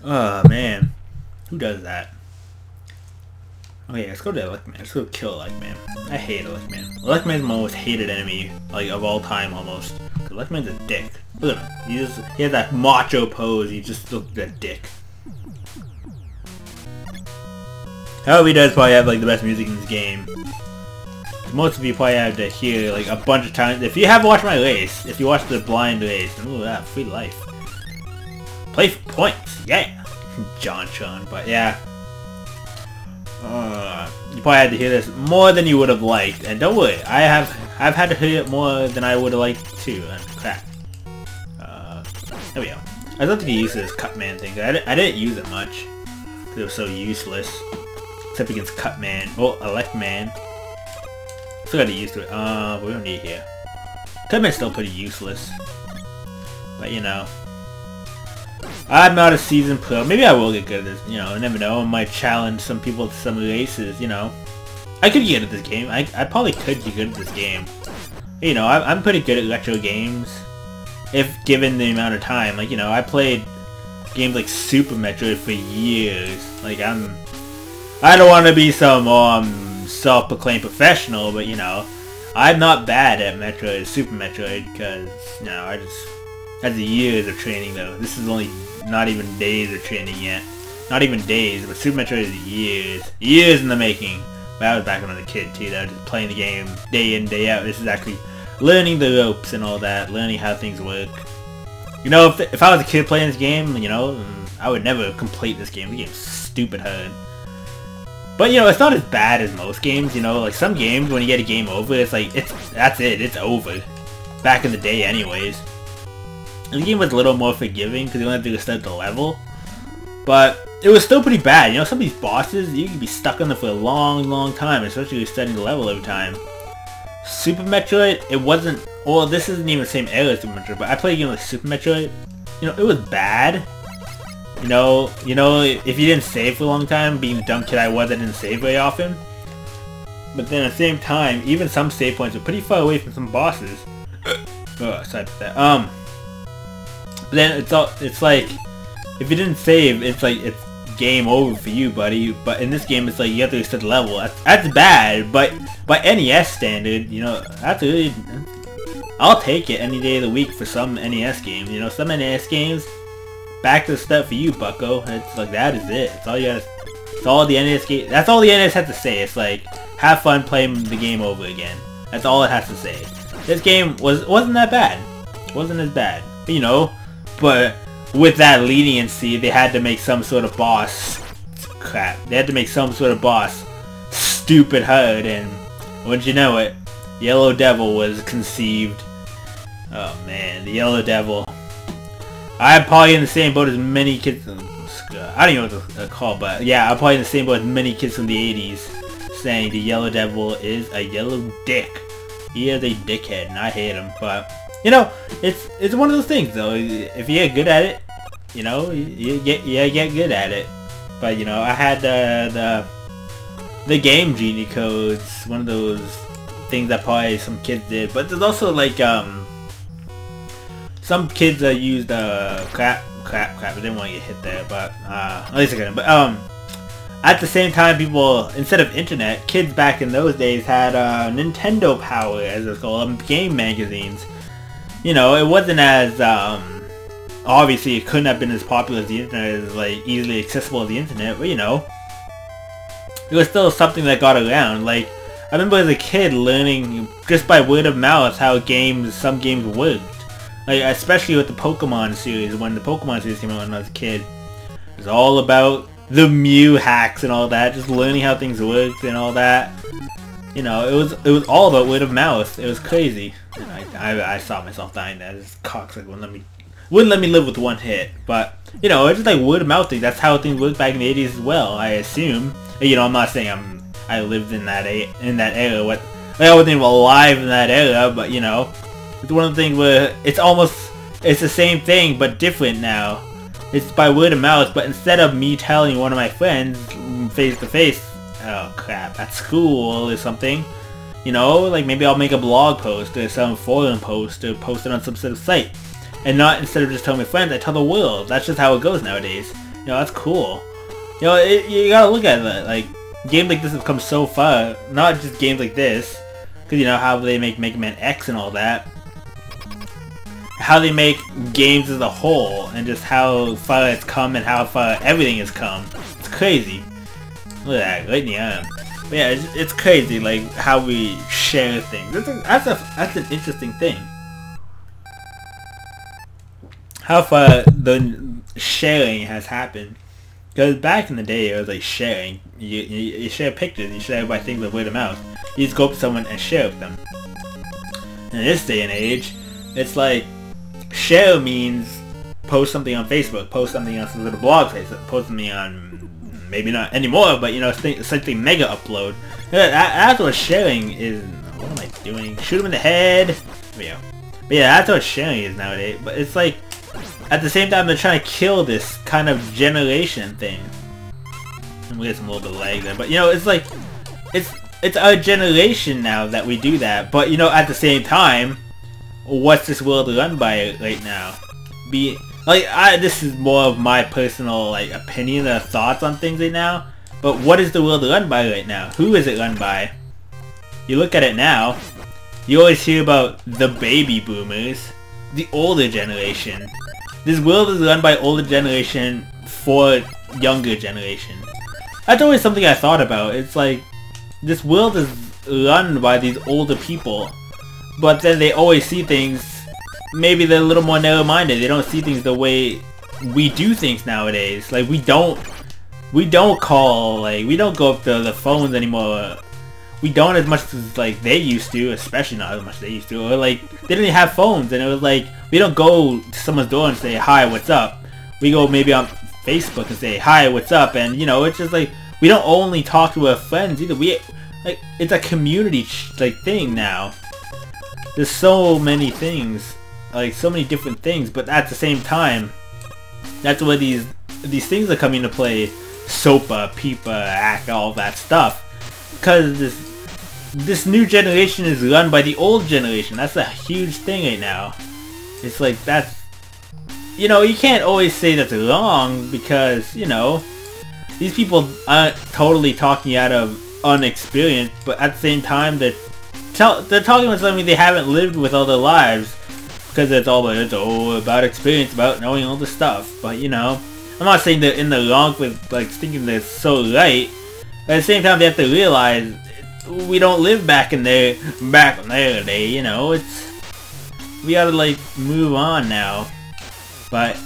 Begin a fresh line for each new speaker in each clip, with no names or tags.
Oh man, who does that? Oh yeah, let's go to Electman. Let's go kill Electman. I hate Electman. Electman's my most hated enemy, like of all time almost. Electman's a dick. Look at him. He has that macho pose. He just looks like a dick. However, he does probably have like the best music in this game. Most of you probably have to hear like a bunch of times. If you have watched my race, if you watched the blind race, ooh, that free life. Play for points, yeah. John Chun, but yeah. You probably had to hear this more than you would have liked, and don't worry, I've had to hear it more than I would have liked too. And crap. There we go. I don't think he used this Cutman thing. I didn't use it much because it was so useless, except against Cutman. Oh, Electman. Still gotta get used to it. We don't need it here. Cutman's still pretty useless, but you know. I'm not a seasoned pro. Maybe I will get good at this, you know, I never know. I might challenge some people to some races, you know. I could get good at this game. I probably could get good at this game. You know, I'm pretty good at retro games, if given the amount of time. Like, you know, I played games like Super Metroid for years. Like, I don't want to be some self-proclaimed professional, but, you know, I'm not bad at Metroid, Super Metroid, because, you know, I just... That's years of training though. This is only not even days of training yet. Not even days, but Super Metroid is years. Years in the making. But I was back when I was a kid too though, just playing the game day in, day out. This is actually learning the ropes and all that, learning how things work. You know, if I was a kid playing this game, you know, I would never complete this game. The game's stupid hard. But you know, it's not as bad as most games, you know, like some games when you get a game over, it's like, that's it, it's over. Back in the day anyways. The game was a little more forgiving because you only had to restart the level, but it was still pretty bad. You know, some of these bosses, you could be stuck on them for a long, long time, especially restarting the level every time. Super Metroid, it wasn't, well, this isn't even the same era as Super Metroid, but I played a game like Super Metroid. You know, it was bad. You know, if you didn't save for a long time, being the dumb kid I was, I didn't save very often. But then at the same time, even some save points were pretty far away from some bosses. Oh, sorry about that. But then it's like, if you didn't save, it's like, it's game over for you, buddy. But in this game, it's like, you have to restart the level. That's bad, but by NES standard, you know, that's really, I'll take it any day of the week for some NES games. You know, some NES games, back to the start for you, bucko. It's like, that is it. It's all you gotta, it's all the NES game, that's all the NES has to say. It's like, have fun playing the game over again. That's all it has to say. This game wasn't that bad. It wasn't as bad. But, you know, but with that leniency, they had to make some sort of boss. Crap. They had to make some sort of boss stupid hard, and wouldn't you know it, Yellow Devil was conceived. Oh man, the Yellow Devil. I'm probably in the same boat as many kids. I don't even know what to call, but yeah, I'm probably in the same boat as many kids from the 80s, saying the Yellow Devil is a yellow dick. He is a dickhead, and I hate him, but... You know, it's one of those things though. If you get good at it, you know, you get good at it. But you know, I had the Game Genie codes, one of those things that probably some kids did. But there's also like some kids that used crap. I didn't want to get hit there, but at least I couldn't. But at the same time, people, instead of internet, kids back in those days had Nintendo Power, as it's called, game magazines. You know, it wasn't as, obviously it couldn't have been as popular as the internet, as like easily accessible as the internet, but you know, it was still something that got around. Like, I remember as a kid learning just by word of mouth how some games worked. Like, especially with the Pokemon series, when the Pokemon series came out when I was a kid. It was all about the Mew hacks and all that, just learning how things worked and all that. You know, it was all about word of mouth. It was crazy. And I saw myself dying there. This cocksucker wouldn't let me live with one hit. But you know, it's just like word of mouth thing. That's how things worked back in the 80s as well, I assume. You know, I'm not saying I lived in that era. I wasn't even alive in that era, but you know, it's one of the things where it's the same thing but different now. It's by word of mouth, but instead of me telling one of my friends face to face, oh crap, at school or something, you know, like maybe I'll make a blog post or some forum post or post it on some sort of site. And not, instead of just telling my friends, I tell the world. That's just how it goes nowadays. You know, that's cool. You know, you gotta look at it. Like, games like this have come so far. Not just games like this. Because, you know, how they make Mega Man X and all that. How they make games as a whole. And just how far it's come and how far everything has come. It's crazy. Look at that, right in the arm. But yeah, it's crazy, like, how we share things. That's an interesting thing. How far the sharing has happened. Because back in the day, it was like sharing. You share pictures, you share by things with word of mouth. You just go up to someone and share with them. In this day and age, it's like, share means post something on Facebook, post something on some little blog site, post something on, maybe not anymore, but you know, something mega upload. That's what sharing is. What am I doing? Shoot him in the head. Yeah. But yeah, that's what sharing is nowadays. But it's like, at the same time, they're trying to kill this kind of generation thing. And we get some little bit of lag there, but you know, it's like, it's our generation now that we do that. But you know, at the same time, what's this world run by right now? This is more of my personal like opinion or thoughts on things right now. But what is the world run by right now? Who is it run by? You look at it now, you always hear about the baby boomers, the older generation. This world is run by older generation for younger generation. That's always something I thought about. It's like, this world is run by these older people, but then they always see things, maybe they're a little more narrow-minded. They don't see things the way we do things nowadays. Like, we don't call, like, we don't go up to the phones anymore. We don't as much as like they used to, especially not as much as they used to. Or like, they didn't even have phones, and it was like, we don't go to someone's door and say, hi, what's up? We go maybe on Facebook and say, hi, what's up? And you know, it's just like, we don't only talk to our friends either. Like, it's a community like thing now. There's so many things, like so many different things, but at the same time, that's where these things are coming into play. SOPA, PIPA, ACK, all that stuff. Because this new generation is run by the old generation. That's a huge thing right now. It's like, that's, you know, you can't always say that's wrong because, you know, these people aren't totally talking out of unexperience, but at the same time they're talking about something they haven't lived with all their lives, because it's all about experience, about knowing all this stuff. But you know, I'm not saying they're in the wrong with like thinking they're so right. But at the same time, they have to realize we don't live back in their day. You know, we gotta like move on now. But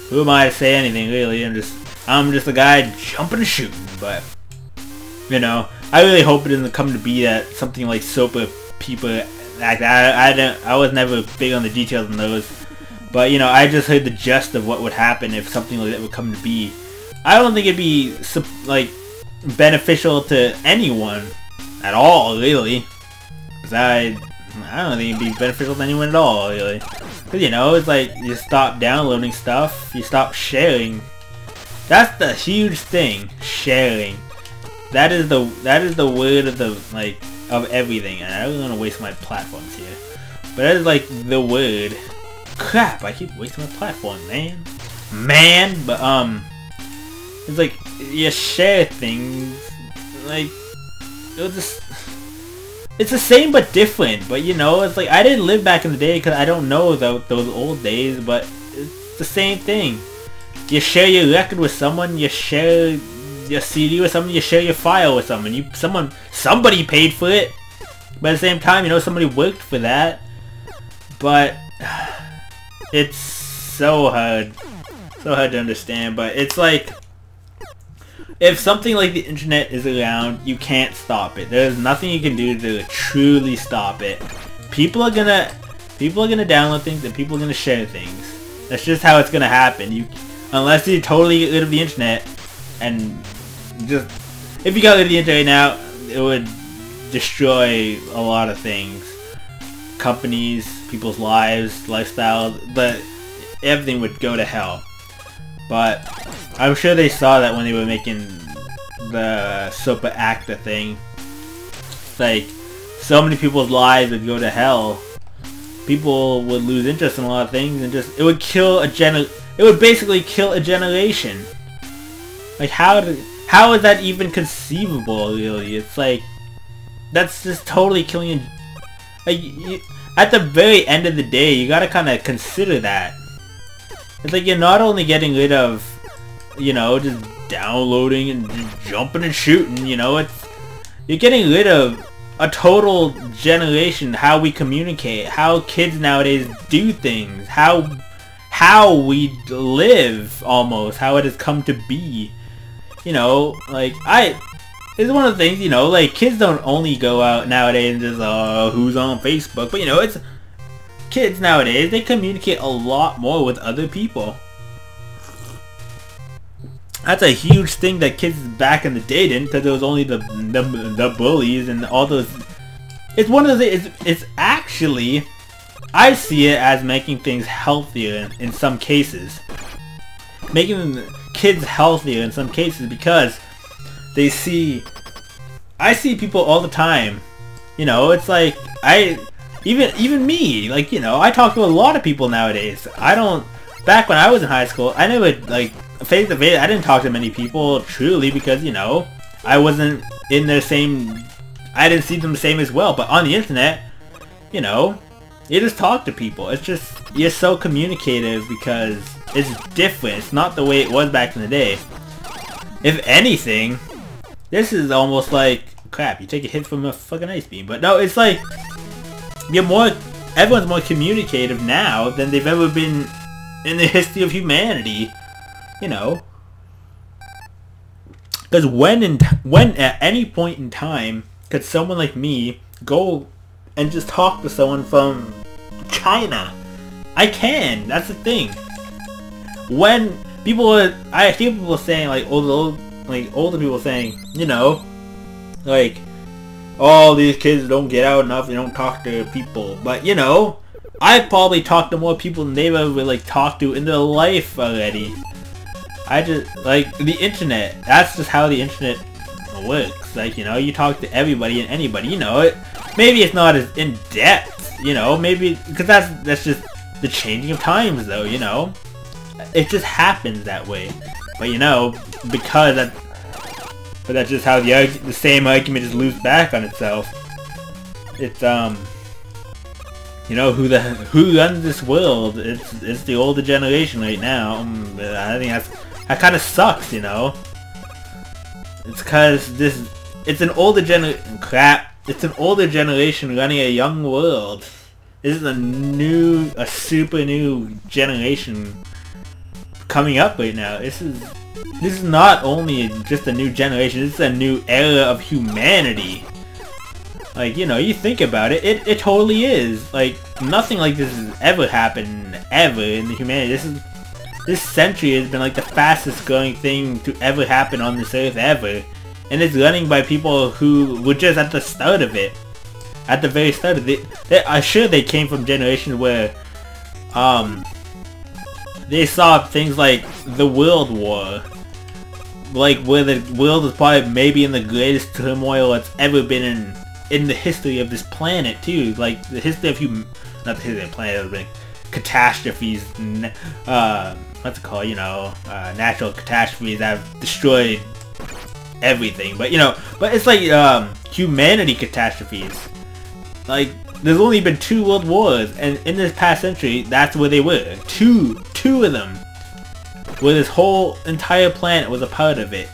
who am I to say anything really? I'm just a guy jumping and shooting. But you know, I really hope it doesn't come to be that something like SOPA people like that. I was never big on the details on those. But you know, I just heard the gist of what would happen if something like that would come to be. I don't think it'd be like beneficial to anyone at all, really. Because I don't think it'd be beneficial to anyone at all, really. Because you know, it's like you stop downloading stuff, you stop sharing. That's the huge thing, sharing. That is the word of the like of everything. And I don't want to waste my platforms here, but that is like the word. Crap! I keep wasting my platform, man. But it's like you share things. Like it's the same but different. But you know, it's like I didn't live back in the day because I don't know those old days. But it's the same thing. You share your record with someone. You share your CD with someone. You share your file with someone. Somebody paid for it. But at the same time, you know, somebody worked for that. But it's so hard to understand. But it's like, if something like the internet is around, you can't stop it. There's nothing you can do to truly stop it. People are gonna download things and people are gonna share things. That's just how it's gonna happen. Unless you totally get rid of the internet, and just, if you got rid of the internet now, it would destroy a lot of things. Companies, people's lives, lifestyles, but everything would go to hell. But I'm sure they saw that when they were making the SOPA ACTA thing. Like, so many people's lives would go to hell. People would lose interest in a lot of things, and it would basically kill a generation. Like, how is that even conceivable, really? It's like, that's just totally killing like, at the very end of the day, you gotta kind of consider that. It's like you're not only getting rid of, you know, just downloading and just jumping and shooting, you know, you're getting rid of a total generation, how we communicate, how kids nowadays do things, how we live, almost, how it has come to be. You know, like, it's one of the things, you know, like, kids don't only go out nowadays and just, who's on Facebook, but, you know, it's, kids nowadays, they communicate a lot more with other people. That's a huge thing that kids back in the day didn't, because there was only the bullies and all those. It's one of the, it's actually, I see it as making things healthier in some cases. Making kids healthier in some cases, because they see, I see people all the time, you know, it's like, even me, like, you know, I talk to a lot of people nowadays. Back when I was in high school, I never, like, face to face, I didn't talk to many people, truly, because, you know, I wasn't in their same, I didn't see them the same as well, but on the internet, you know, you just talk to people. It's just, you're so communicative because it's different. It's not the way it was back in the day. If anything, this is almost like, crap, you take a hit from a fucking ice beam, but no, it's like, everyone's more communicative now than they've ever been in the history of humanity. You know, because when at any point in time could someone like me go and just talk to someone from China? I can. That's the thing. When I hear people saying, like, older people saying, you know, like, oh, these kids don't get out enough, they don't talk to people. But, you know, I've probably talked to more people than they've ever, like, talked to in their life already. I just, like, the internet, that's just how the internet works. Like, you know, you talk to everybody and anybody, you know, maybe it's not as in-depth, you know, maybe, because that's just the changing of times, though, you know. It just happens that way. But, you know, because but that's just how the same argument just loops back on itself. It's, you know, who runs this world? It's the older generation right now. I think that kind of sucks, you know. It's because it's an older It's an older generation running a young world. This is a super new generation coming up right now. This is not only just a new generation. This is a new era of humanity. Like, you know, you think about it, it totally is. Like, nothing like this has ever happened, ever, in the humanity. This century has been, like, the fastest growing thing to ever happen on this earth, ever. And it's running by people who were just at the start of it. At the very start of it. I'm sure they came from generations where, they saw things like the World War. Like, where the world was probably maybe in the greatest turmoil it's ever been in the history of this planet, too. Like, the history of not the history of the planet, but catastrophes, what's it called, you know, natural catastrophes that have destroyed everything. But, you know, it's like, humanity catastrophes. Like, there's only been 2 world wars, and in this past century, that's where they were. Two of them. Where this whole entire planet was a part of it.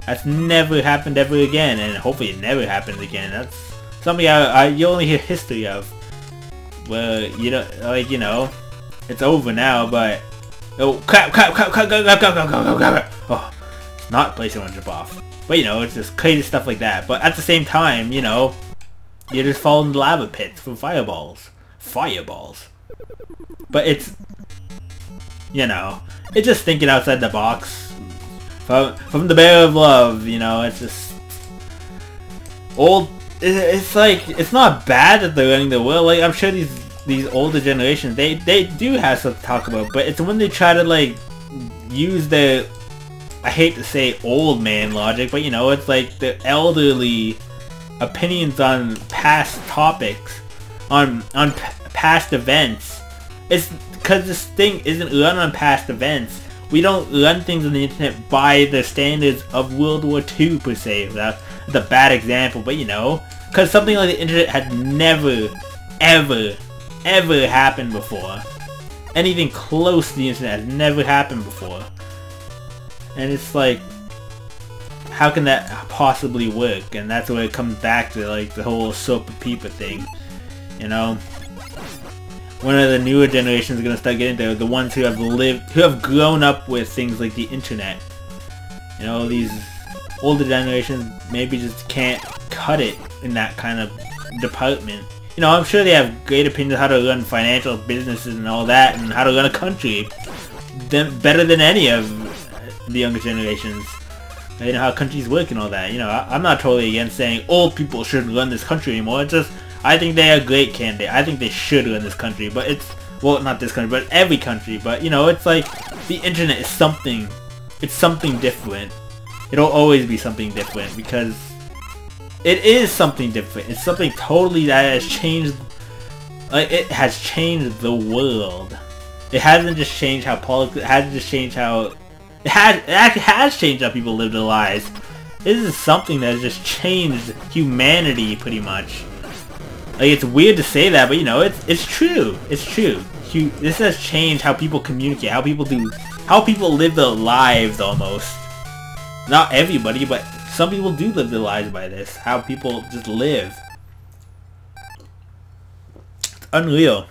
That's never happened ever again, and hopefully it never happens again. That's something you only hear history of. Where, you know, like, you know, it's over now, but... Oh, crap. Oh, not placing one jump off. But, you know, it's just crazy stuff like that. But at the same time, you know, you just fall in lava pits from fireballs. But it's, you know, it's just thinking outside the box. From the Bear of Love, you know, it's just... old... It's like, it's not bad that they're running the world. Like, I'm sure these older generations, they do have stuff to talk about, but it's when they try to, like, use their, I hate to say old man logic, but, you know, it's like the elderly opinions on past topics, on past events. It's because this thing isn't run on past events. we don't run things on the internet by the standards of World War II per se. That's a bad example, but you know, because something like the internet had never, ever happened before. Anything close to the internet has never happened before. And it's like, how can that possibly work? And that's where it comes back to, like, the whole soap opera thing. You know? One of the newer generations are gonna start getting there, the ones who have grown up with things like the internet. You know, these older generations maybe just can't cut it in that kind of department. You know, I'm sure they have great opinions on how to run financial businesses and all that, and how to run a country better than any of the younger generations. You know, how countries work and all that. You know, I'm not totally against saying old people shouldn't run this country anymore. It's just, I think they are a great candidate. I think they should run this country, but it's, well, not this country, but every country. But, you know, it's like, the internet is something, it's something different. It'll always be something different, because it is something different. It's something totally that has changed, like, it has changed the world. It hasn't just changed how politics, it hasn't just changed how, it actually has changed how people live their lives. This is something that has just changed humanity, pretty much. Like, it's weird to say that, but you know, it's true. It's true. This has changed how people communicate, how people live their lives, almost. Not everybody, but some people do live their lives by this. How people just live. It's unreal.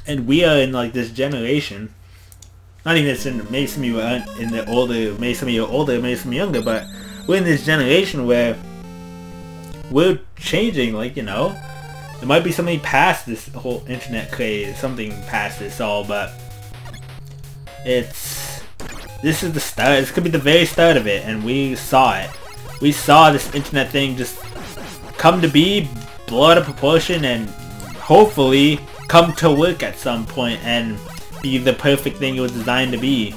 And we are in, like, this generation. Not even this, maybe some of you are in the older, maybe some of you are older, maybe some younger, but we're in this generation where we're changing, like, you know. There might be something past this whole internet craze, something past this all, but this is the start. This could be the very start of it, and we saw it. We saw this internet thing just come to be, blow out of proportion, and hopefully come to work at some point and be the perfect thing it was designed to be.